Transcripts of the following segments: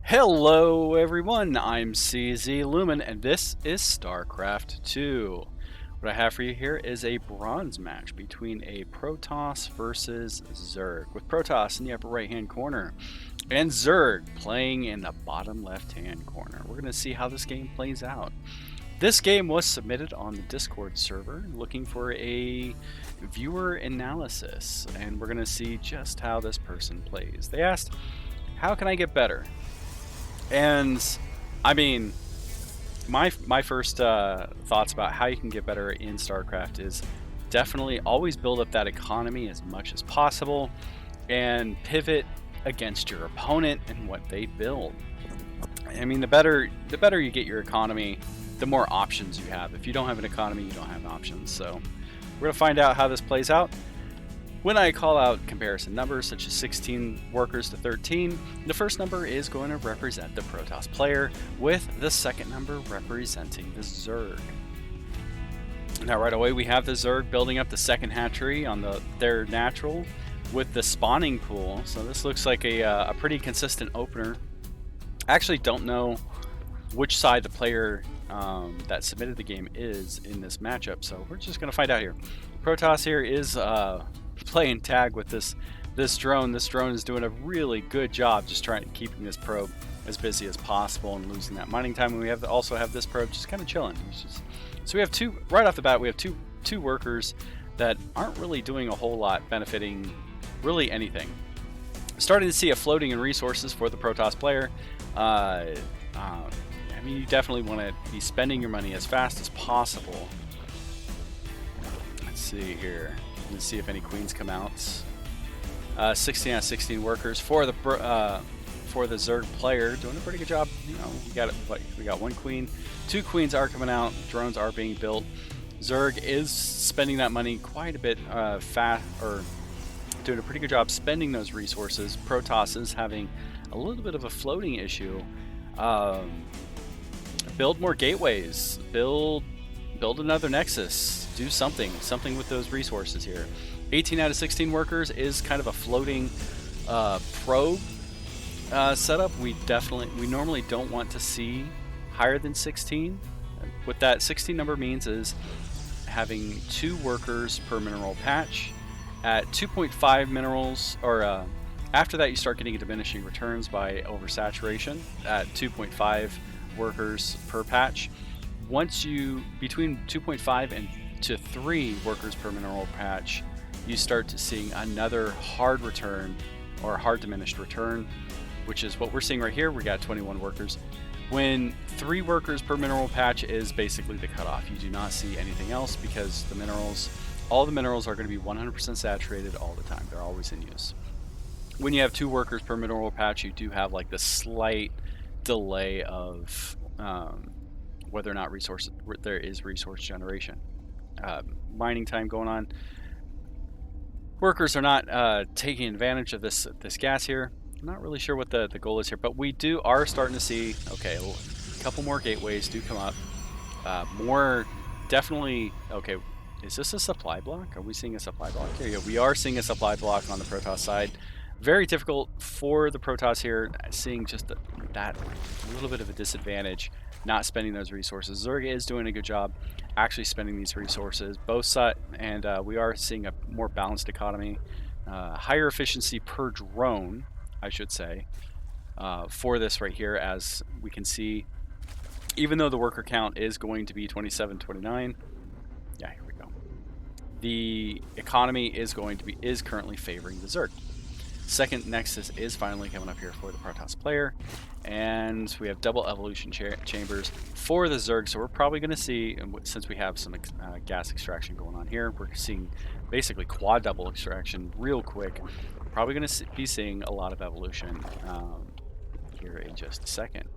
Hello everyone, I'm CZ Lumen and this is StarCraft2. What I have for you here is a bronze match between a Protoss versus Zerg, with Protoss in the upper right hand corner and Zerg playing in the bottom left hand corner. We're going to see how this game plays out. This game was submitted on the Discord server looking for a viewer analysis, and we're going to see just how this person plays. They asked, how can I get better? And I mean, my first thoughts about how you can get better in StarCraft is definitely always build up that economy as much as possible and pivot against your opponent and what they build. I mean, the better you get your economy, the more options you have. If you don't have an economy, you don't have options. So we're gonna find out how this plays out. When I call out comparison numbers such as 16 workers to 13, the first number is going to represent the Protoss player, with the second number representing the Zerg. Now right away we have the Zerg building up the second hatchery on their natural with the spawning pool, so this looks like a pretty consistent opener. I actually don't know which side the player that submitted the game is in this matchup, so we're just going to find out here. Protoss here is playing tag with this drone. This drone is doing a really good job just trying to keeping this probe as busy as possible and losing that mining time. And we also have this probe just kind of chilling. So we have right off the bat, we have two workers that aren't really doing a whole lot benefiting really anything. Starting to see a floating in resources for the Protoss player. I mean, you definitely want to be spending your money as fast as possible. Let's see here. Let's see if any queens come out. 16 out of 16 workers for the Zerg player, doing a pretty good job. You know, we got one queen, two queens are coming out. Drones are being built. Zerg is spending that money quite a bit doing a pretty good job spending those resources. Protoss is having a little bit of a floating issue. Build more gateways. Build another nexus. Do something with those resources here. 18 out of 16 workers is kind of a floating probe setup. We normally don't want to see higher than 16. What that 16 number means is having 2 workers per mineral patch. At 2.5 minerals, or after that you start getting diminishing returns by oversaturation at 2.5 workers per patch. Once between 2.5 and to 3 workers per mineral patch, you start to seeing another hard return or hard diminished return, which is what we're seeing right here. We got 21 workers. When 3 workers per mineral patch is basically the cutoff. You do not see anything else because all the minerals are going to be 100% saturated all the time. They're always in use. When you have 2 workers per mineral patch, you do have like the slight delay of whether or not there is resource generation. Mining time going on. Workers are not taking advantage of this gas here. I'm not really sure what the goal is here, but we are starting to see, okay, a couple more gateways do come up. More definitely, okay, is this a supply block? Are we seeing a supply block here? Yeah, we are seeing a supply block on the Protoss side. Very difficult for the Protoss here, seeing just that little bit of a disadvantage, not spending those resources. Zerg is doing a good job actually spending these resources, both sides, and we are seeing a more balanced economy, higher efficiency per drone, I should say, for this right here, as we can see, even though the worker count is going to be 27, 29, yeah, here we go. The economy is currently favoring the Zerg. Second Nexus is finally coming up here for the Protoss player, and we have double evolution chambers for the Zerg, so we're probably going to see, since we have some gas extraction going on here, we're seeing basically quad double extraction real quick. Probably going to be seeing a lot of evolution here in just a second,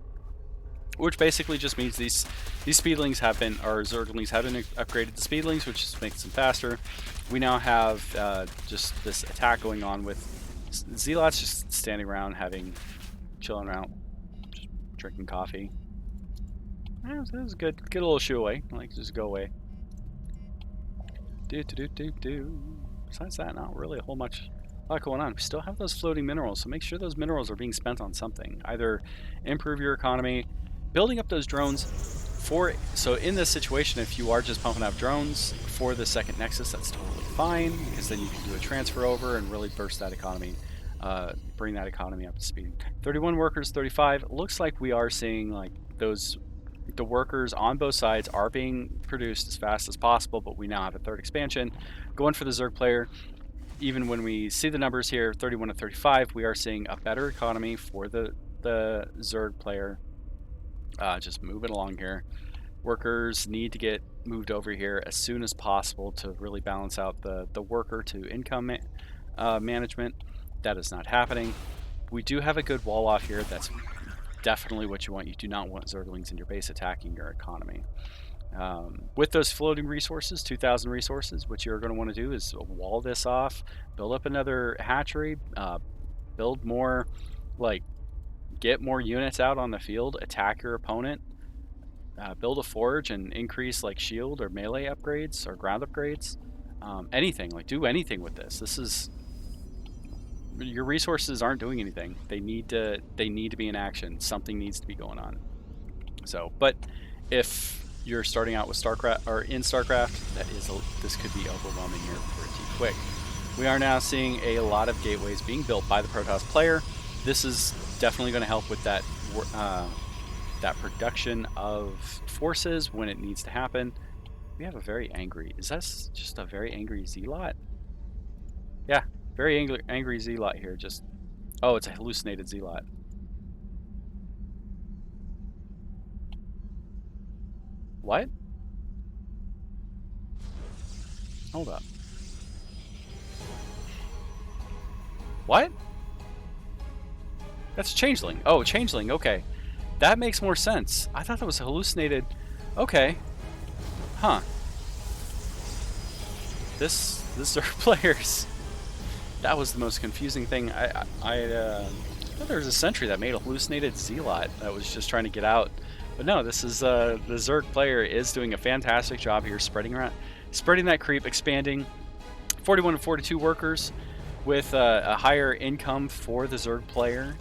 which basically just means these speedlings have been, or Zerglings have been upgraded to speedlings, which just makes them faster. We now have just this attack going on with Zealots just standing around, chilling out, just drinking coffee. It was good. Get a little shoo away. Like, just go away. Besides that, not really a whole much A lot going on. We still have those floating minerals, so make sure those minerals are being spent on something. Either improve your economy, building up those drones for. So in this situation, if you are just pumping out drones for the second nexus, that's totally fine, because then you can do a transfer over and really burst that economy, bring that economy up to speed. 31 workers, 35. It looks like we are seeing like the workers on both sides are being produced as fast as possible, but we now have a third expansion. Going for the Zerg player. Even when we see the numbers here, 31 to 35, we are seeing a better economy for the Zerg player. Just moving along here. Workers need to get moved over here as soon as possible to really balance out the worker to income management. That is not happening. We do have a good wall off here. That's definitely what you want. You do not want Zerglings in your base attacking your economy. With those floating resources, 2,000 resources, what you're going to want to do is wall this off, build up another hatchery, build more, like, get more units out on the field, attack your opponent, build a forge and increase, like, shield or melee upgrades or ground upgrades. Anything, like, do anything with this. This is... Your resources aren't doing anything. They need to be in action. Something needs to be going on. So, but if you're starting out with StarCraft or in StarCraft, this could be overwhelming here pretty quick. We are now seeing a lot of gateways being built by the Protoss player. This is definitely going to help with that that production of forces when it needs to happen. We have a very angry. Is that just a very angry Zealot? Yeah, very angry Zealot here. Just oh, it's a hallucinated Zealot. What? Hold up. What? That's Changeling. Oh, Changeling. Okay. That makes more sense. I thought that was hallucinated. Okay. Huh. This Zerg players. That was the most confusing thing. I thought there was a sentry that made a hallucinated Zealot that was just trying to get out. But no, this is the Zerg player is doing a fantastic job here, spreading that creep, expanding. 41 to 42 workers with a higher income for the Zerg player,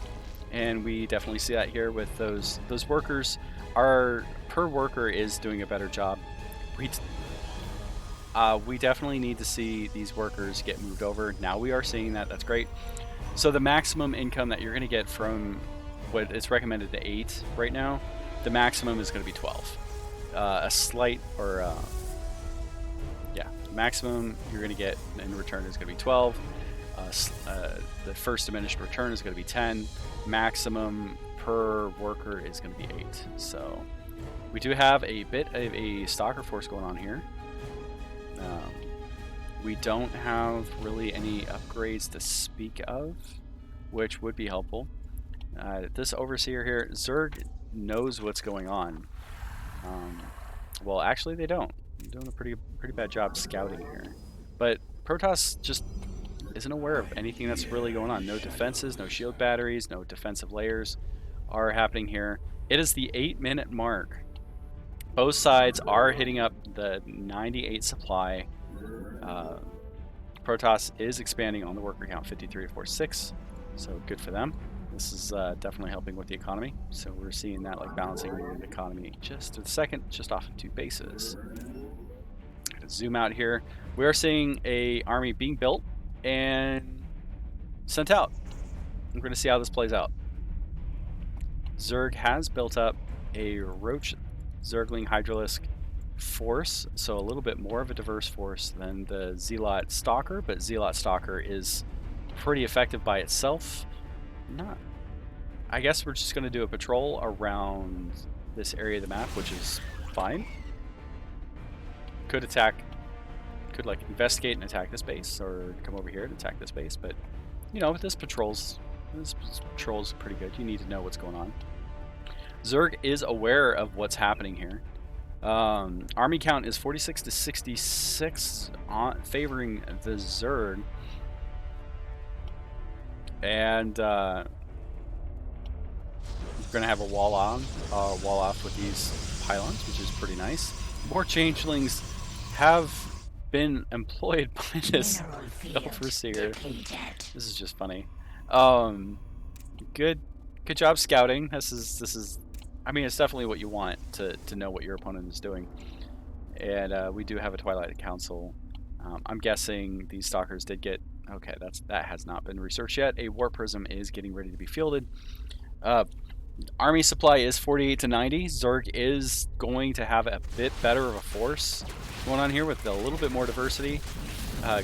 and we definitely see that here with those workers. Our per worker is doing a better job. We definitely need to see these workers get moved over. Now we are seeing that. That's great. So the maximum income that you're going to get from what it's recommended to 8 right now, the maximum is going to be 12. A slight, or yeah, maximum you're going to get in return is going to be 12. The first diminished return is going to be 10. Maximum per worker is going to be 8. So we do have a bit of a stalker force going on here. We don't have really any upgrades to speak of, which would be helpful. This overseer here, Zerg knows what's going on. Well, actually they don't. They're doing a pretty bad job scouting here. But Protoss just isn't aware of anything that's really going on. No defenses, no shield batteries, no defensive layers are happening here. It is the 8-minute mark. Both sides are hitting up the 98 supply. Protoss is expanding on the worker count, 53 to 46, so good for them. This is definitely helping with the economy. So we're seeing that like balancing the economy just a second, just off of 2 bases. Zoom out here. We are seeing a army being built and sent out. We're going to see how this plays out. Zerg has built up a Roach Zergling Hydralisk force, so a little bit more of a diverse force than the Zealot Stalker, but Zealot Stalker is pretty effective by itself. I guess we're just going to do a patrol around this area of the map, which is fine. Could like investigate and attack this base, or come over here and attack this base, but you know, this patrol's pretty good. You need to know what's going on. Zerg is aware of what's happening here. Army count is 46 to 66 favoring the Zerg, and we're gonna have a wall off with these pylons, which is pretty nice. More changelings have been employed by this Mineral field overseer. depleted. This is just funny. Um, good job scouting. This is I mean, it's definitely what you want to know what your opponent is doing. And we do have a Twilight Council. I'm guessing these stalkers did get. Okay, that has not been researched yet. A Warp Prism is getting ready to be fielded. Army supply is 48 to 90. Zerg is going to have a bit better of a force going on here with a little bit more diversity.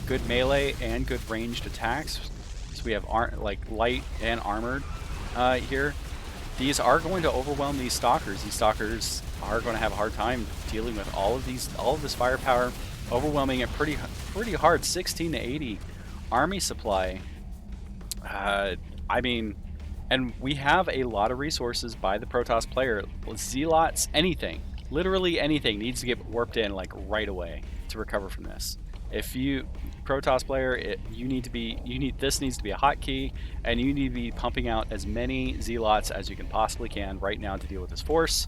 Good melee and good ranged attacks. So we have like light and armored here. These are going to overwhelm these stalkers. These stalkers are going to have a hard time dealing with all of this firepower, overwhelming it pretty hard. 16 to 80 army supply. I mean, and we have a lot of resources by the Protoss player. Zealots, anything, literally anything needs to get warped in like right away to recover from this. If you Protoss player, this needs to be a hotkey, and you need to be pumping out as many zealots as you can possibly can right now to deal with this force.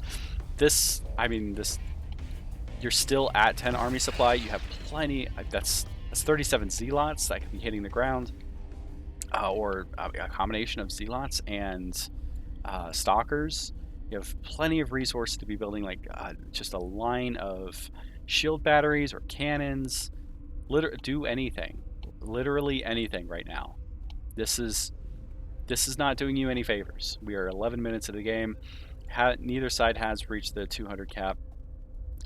You're still at 10 army supply. You have plenty. That's 37 zealots that could be hitting the ground, or a combination of zealots and stalkers. You have plenty of resources to be building, like just a line of shield batteries or cannons. Do anything, literally anything right now. This is not doing you any favors. We are 11 minutes of the game. Neither side has reached the 200 cap.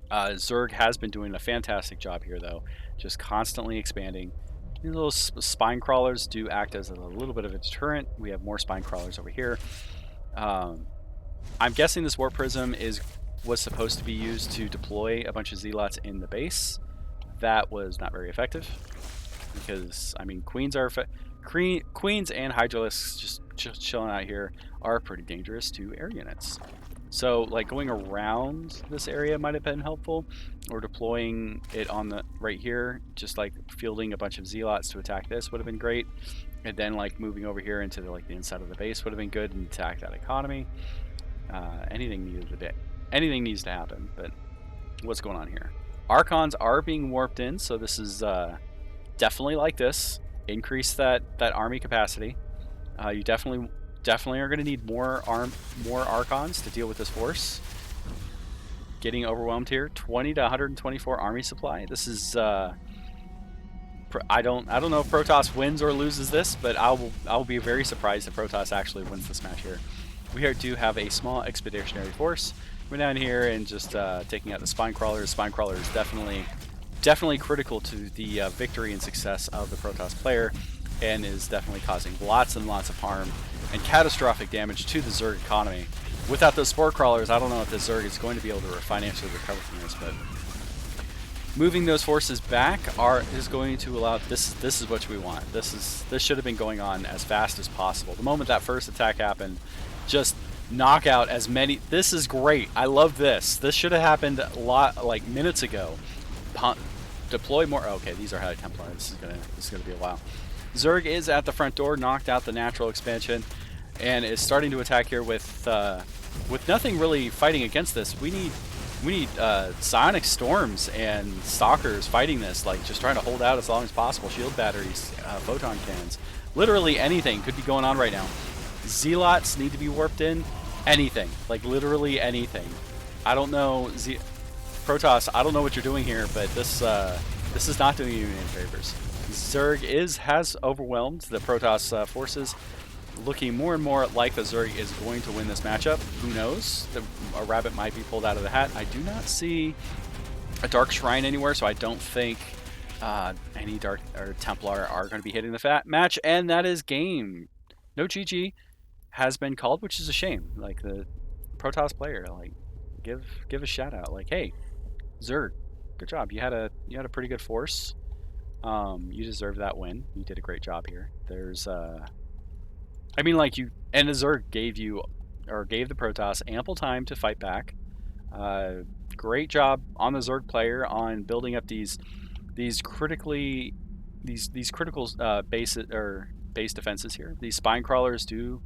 Zerg has been doing a fantastic job here, though, just constantly expanding. These little spine crawlers do act as a little bit of a deterrent. We have more spine crawlers over here. I'm guessing this Warp Prism was supposed to be used to deploy a bunch of zealots in the base. That was not very effective because, I mean, queens and hydralisks just chilling out here are pretty dangerous to air units. So, like, going around this area might have been helpful, or deploying it on the right here, just like fielding a bunch of zealots to attack this would have been great, and then like moving over here into the inside of the base would have been good and attack that economy. Anything needs to happen. But what's going on here? Archons are being warped in, so this is definitely like this. Increase that army capacity. You definitely are going to need more Archons to deal with this force. Getting overwhelmed here. 20 to 124 army supply. This is I don't know if Protoss wins or loses this, but I'll be very surprised if Protoss actually wins this match here. We do have a small expeditionary force. We're down here and just taking out the spine crawlers. Spine crawlers definitely critical to the victory and success of the Protoss player, and is definitely causing lots and lots of harm and catastrophic damage to the Zerg economy. Without those spore crawlers, I don't know if the Zerg is going to be able to financially recover from this, but moving those forces back is going to allow this is what we want. This should have been going on as fast as possible. The moment that first attack happened, just knock out as many. This is great. I love this. This should have happened a lot, like minutes ago. Deploy more. Okay, these are High Templar. This is gonna be a while. Zerg is at the front door, knocked out the natural expansion, and is starting to attack here with nothing really fighting against this. We need Sonic Storms and Stalkers fighting this, like just trying to hold out as long as possible. Shield batteries, photon cannons, literally anything could be going on right now. Zealots need to be warped in. Anything, like literally anything. I don't know, Protoss. I don't know what you're doing here, but this is not doing you any favors. Zerg has overwhelmed the Protoss forces, looking more and more like the Zerg is going to win this matchup. Who knows? A rabbit might be pulled out of the hat. I do not see a Dark Shrine anywhere, so I don't think any Dark or Templar are going to be hitting the match, and that is game. No GG has been called, which is a shame. Like, the Protoss player, like, give a shout out. Like, hey, Zerg, good job. You had a pretty good force. You deserve that win. You did a great job here. There's I mean, like, the Zerg gave the Protoss ample time to fight back. Great job on the Zerg player on building up these critical base defenses here. These spine crawlers do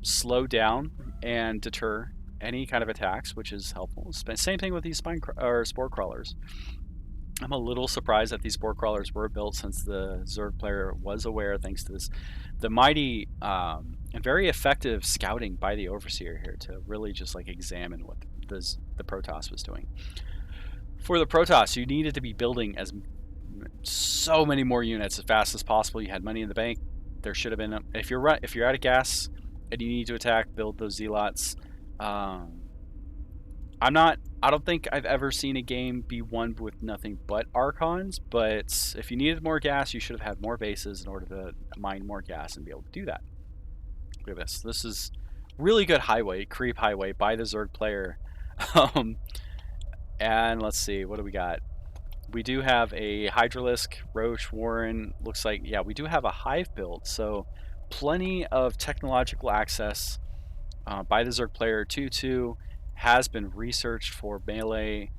slow down and deter any kind of attacks, which is helpful. Same thing with these spore crawlers. I'm a little surprised that these spore crawlers were built, since the Zerg player was aware, thanks to the mighty and very effective scouting by the Overseer here to really just like examine what the Protoss was doing. For the Protoss, you needed to be building so many more units as fast as possible. You had money in the bank. There should have been if you're out of gas and you need to attack, build those zealots. I don't think I've ever seen a game be won with nothing but Archons, but if you needed more gas, you should have had more bases in order to mine more gas and be able to do that. Look at this. This is really good creep highway by the Zerg player. um, and let's see, what do we got? We do have a Hydralisk, Roche, Warren. Looks like, yeah, we do have a Hive build, so plenty of technological access by the Zerg player. 2-2 has been researched for melee,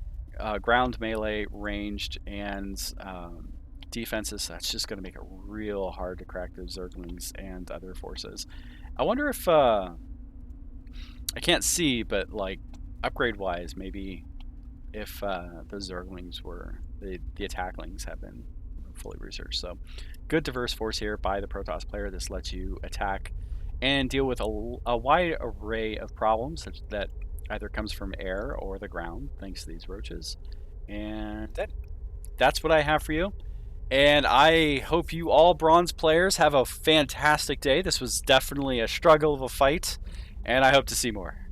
ground melee, ranged, and defenses. So that's just going to make it real hard to crack those Zerglings and other forces. I wonder if I can't see, but like upgrade wise, maybe if the Zerglings were the attacklings have been fully researched. So good diverse force here by the Protoss player. This lets you attack and deal with a wide array of problems that either comes from air or the ground, thanks to these roaches. And that's what I have for you. And I hope you all bronze players have a fantastic day. This was definitely a struggle of a fight, and I hope to see more.